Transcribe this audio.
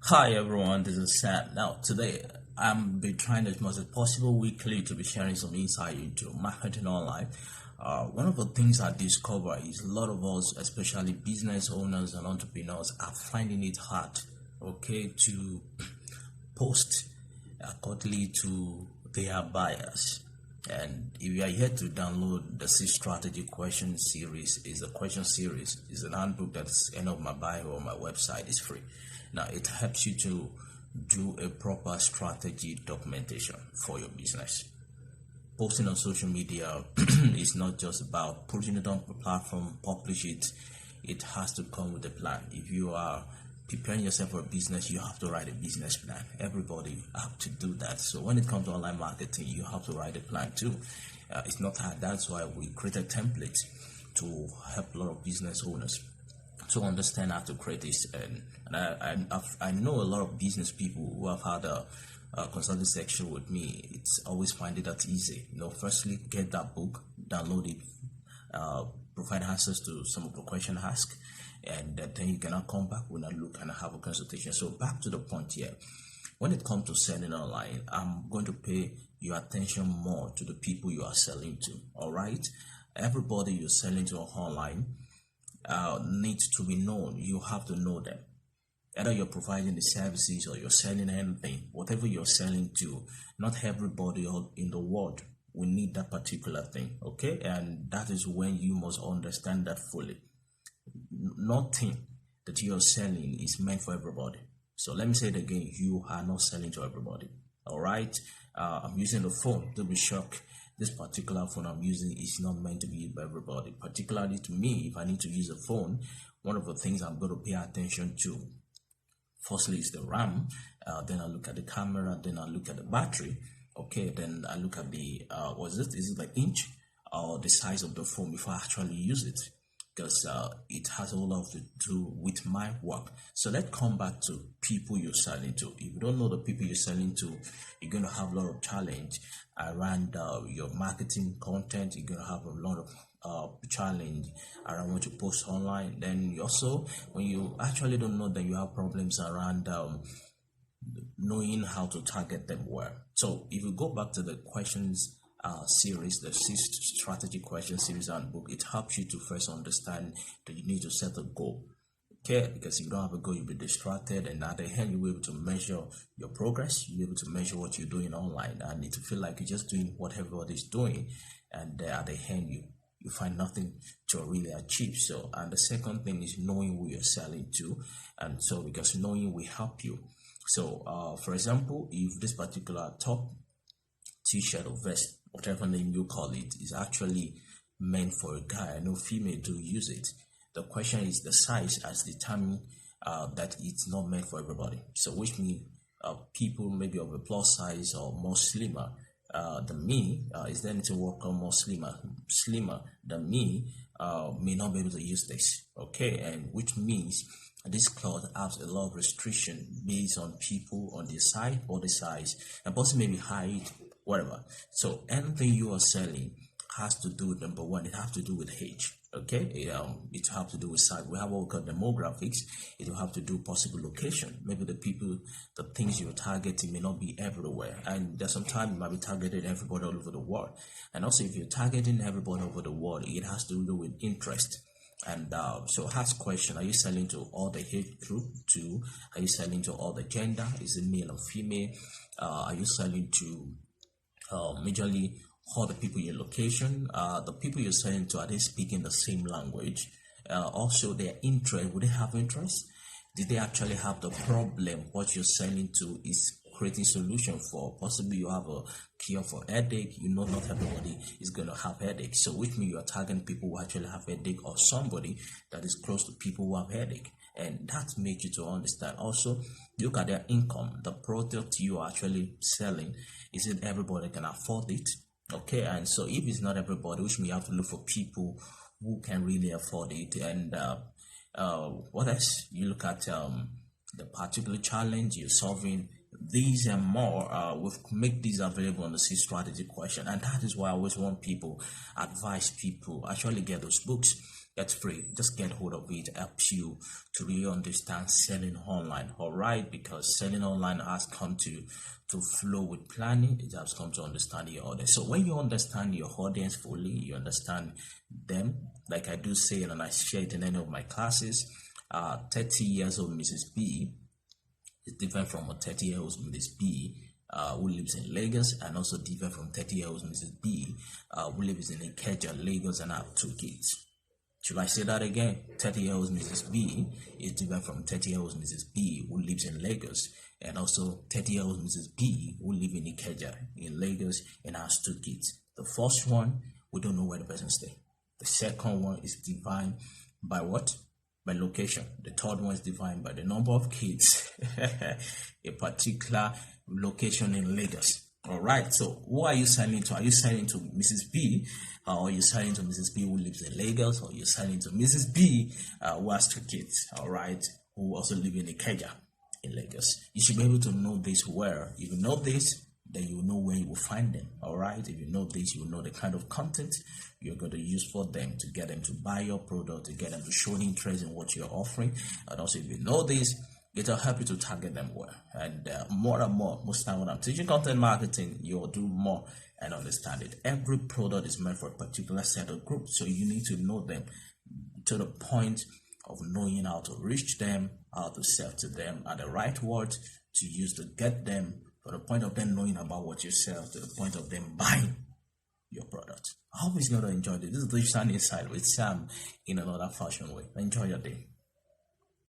Hi everyone, this is Sam. Now today I'm be trying as much as possible weekly to be sharing some insight into marketing online. One of the things I discover is a lot of us, especially business owners and entrepreneurs, are finding it hard, okay, to post accordingly to their buyers. And if you are here to download the C Strategy Question Series, is a question series, is an handbook that's end of my bio on my website. Is free. Now it helps you to do a proper strategy documentation for your business. Posting on social media is not just about putting it on the platform, publish it. It has to come with a plan. If you are preparing yourself for a business, you have to write a business plan. Everybody have to do that. So when it comes to online marketing, you have to write a plan too. It's not hard. That's why we created templates to help a lot of business owners to understand how to create this. And I know a lot of business people who have had a consulting section with me. It's always find it that easy. Firstly, get that book, download it, provide answers to some of the questions asked, and then you cannot come back when I look and have a consultation. So back to the point here. When it comes to selling online, I'm going to pay your attention more to the people you are selling to. All right, everybody you're selling to online needs to be known. You have to know them. Either you're providing the services or you're selling anything, whatever you're selling to, not everybody in the world will need that particular thing, okay? And that is when you must understand that fully. Nothing that you're selling is meant for everybody. So let me say it again, you are not selling to everybody, all right? I'm using the phone. Don't be shocked. This particular phone I'm using is not meant to be used by everybody. Particularly to me, if I need to use a phone, one of the things I'm going to pay attention to, firstly, is the RAM. Then I look at the camera. Then I look at the battery. Okay. Then I look at the is it the inch or the size of the phone before I actually use it, because it has a lot to do with my work. So let's come back to people you're selling to. If you don't know the people you're selling to, you're going to have a lot of challenge around your marketing content. You're going to have a lot of challenge around what you post online. Then you also, when you actually don't know, then you have problems around knowing how to target them well. So if you go back to the questions series, the strategy question series and book, it helps you to first understand that you need to set a goal. Okay, because if you don't have a goal, you'll be distracted, and at the end, you'll be able to measure your progress. You'll be able to measure what you're doing online, and it will feel like you're just doing what everybody's doing, and at the end, you find nothing to really achieve. So, and the second thing is knowing who you're selling to, and so because knowing will help you. So, for example, if this particular top t-shirt or vest, whatever name you call it, is actually meant for a guy, I know female do use it. The question is the size has determined that it's not meant for everybody. So which means people maybe of a plus size or more slimmer than me, is there anything work on more slimmer than me, may not be able to use this. Okay, and which means this cloth has a lot of restriction based on people on their side, body size, and possibly maybe height, whatever. So anything you are selling has to do with, number one, it has to do with age. Okay, it have to do with size. We have what we call demographics. It will have to do possible location. Maybe the things you're targeting may not be everywhere, and there's sometimes you might be targeting everybody all over the world. And also, if you're targeting everybody over the world, it has to do with interest. And so ask question, are you selling to all the age group too? Are you selling to all the gender? Is it male or female? Are you selling to majorly all the people in your location? The people you're selling to, are they speaking the same language? Also, their interest, would they have interest? Did they actually have the problem what you're selling to is creating solution for? Possibly you have a cure for headache. Not everybody is going to have headache. So which means you are targeting people who actually have headache, or somebody that is close to people who have headache. And that makes you to understand. Also, look at their income. The product you are actually selling, is it everybody can afford it? Okay, and so if it's not everybody, which means you have to look for people who can really afford it. And what else? You look at the particular challenge you're solving. These and more, we'll make these available on the C Strategy question, and that is why I always want people, advise people, actually get those books. It's free. Just get hold of it. It helps you to really understand selling online. All right, because selling online has come to flow with planning. It has come to understand your audience. So when you understand your audience fully, you understand them. Like I do say, and I share it in any of my classes. 30 years old Mrs. B is different from a 30-year-old Mrs. B who lives in Lagos, and also different from 30-year-old Mrs. B who lives in Ikeja, Lagos, and have 2 kids. Should I say that again? 30-year-old Mrs. B is different from 30-year-old Mrs. B who lives in Lagos, and also 30-year-old Mrs. B who lives in Ikeja, in Lagos, and has 2 kids. The first one, we don't know where the person stays. The second one is defined by what? By location. The third one is defined by the number of kids, a particular location in Lagos. All right, so who are you selling to? Are you selling to Mrs. B, or are you selling to Mrs. B who lives in Lagos, or you're selling to Mrs. B who has 2 kids, all right, who also live in Ikeja in Lagos? You should be able to know this well. If you know this, then you know where you will find them, all right? If you know this, you will know the kind of content you're going to use for them to get them to buy your product, to get them to show interest in what you're offering. And also, if you know this, it'll help you to target them well. And more and more, most time when I'm teaching content marketing, you'll do more and understand it. Every product is meant for a particular set of groups, so you need to know them to the point of knowing how to reach them, how to sell to them, and the right words to use to get them, to the point of them knowing about what you sell, to the point of them buying your product. I hope you're going to enjoy this. This is Digital Insight with Sam in another fashion way. Enjoy your day.